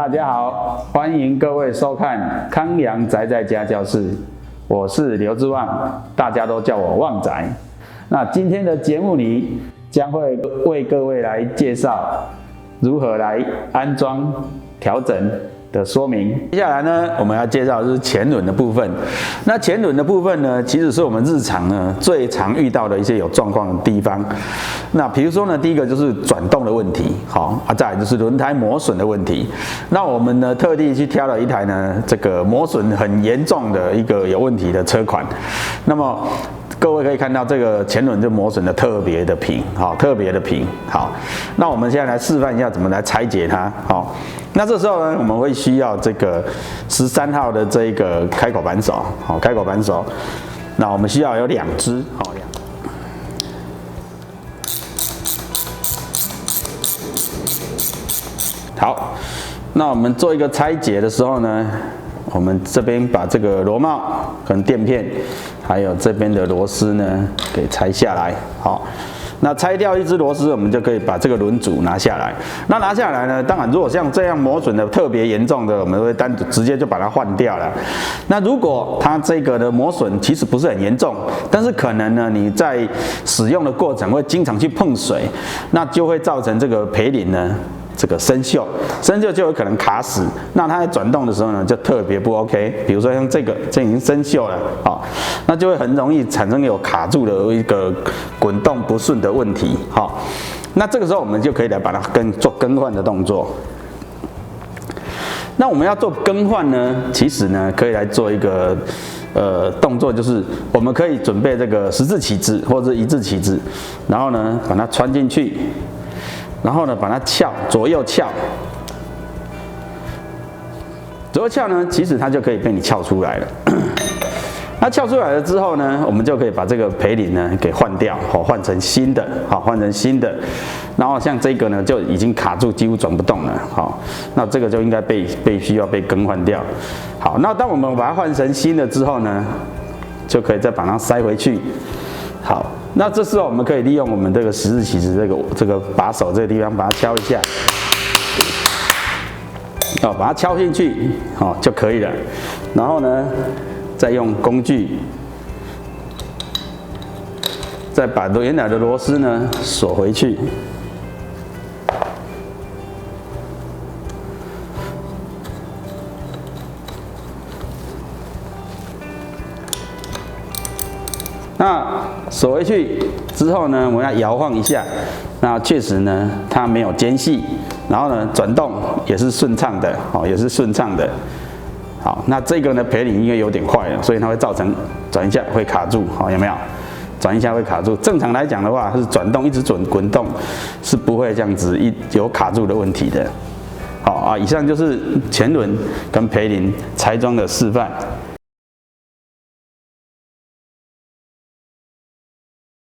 大家好，欢迎各位收看康阳宅在家教室，我是刘志旺，大家都叫我旺仔。那今天的节目里将会为各位来介绍如何来安装调整的说明。接下来呢，我们要介绍的是前轮的部分。那前轮的部分呢，其实是我们日常呢最常遇到的一些有状况的地方。那比如说呢，第一个就是转动的问题，再来就是轮胎磨损的问题。那我们呢特地去挑了一台呢这个磨损很严重的一个有问题的车款。那么各位可以看到，这个前轮就磨损的特别的平，特别的平。好，那我们现在来示范一下怎么来拆解它。好，那这时候呢，我们会需要这个13号的这个开口扳手，开口扳手。那我们需要有2只，好，那我们做一个拆解的时候呢，我们这边把这个螺帽跟垫片，还有这边的螺丝呢，给拆下来。好，那拆掉一只螺丝，我们就可以把这个轮组拿下来。那拿下来呢，当然如果像这样磨损的特别严重的，我们会直接就把它换掉了。那如果它这个的磨损其实不是很严重，但是可能呢你在使用的过程会经常去碰水，那就会造成这个培林呢这个生锈就有可能卡死，那它在转动的时候呢，就特别不 OK。比如说像这个，这已经生锈了，那就会很容易产生有卡住的一个滚动不顺的问题，那这个时候我们就可以来把它做更换的动作。那我们要做更换呢，其实呢可以来做一个动作，就是我们可以准备这个10字起子或者1字起子，然后呢把它穿进去。然后呢，把它左右撬，左右撬呢，其实它就可以被你撬出来了。那撬出来了之后呢，我们就可以把这个培林呢给换掉，换成新的，换成新的。然后像这个呢，就已经卡住，几乎转不动了，那这个就应该需要被更换掉。好，那当我们把它换成新的之后呢，就可以再把它塞回去。好。那这时候我们可以利用我们这个10字起子这个把手这个地方，把它敲一下，把它敲进去，就可以了。然后呢，再用工具，再把原来的螺丝呢锁回去。那锁回去之后呢，我们要摇晃一下，那确实呢它没有间隙，然后呢转动也是顺畅的，也是顺畅的。好，那这个呢培林因为有点快了，所以它会造成转一下会卡住，有没有？转一下会卡住。正常来讲的话，是转动一直滚动，是不会这样子有卡住的问题的。好以上就是前轮跟培林拆装的示范。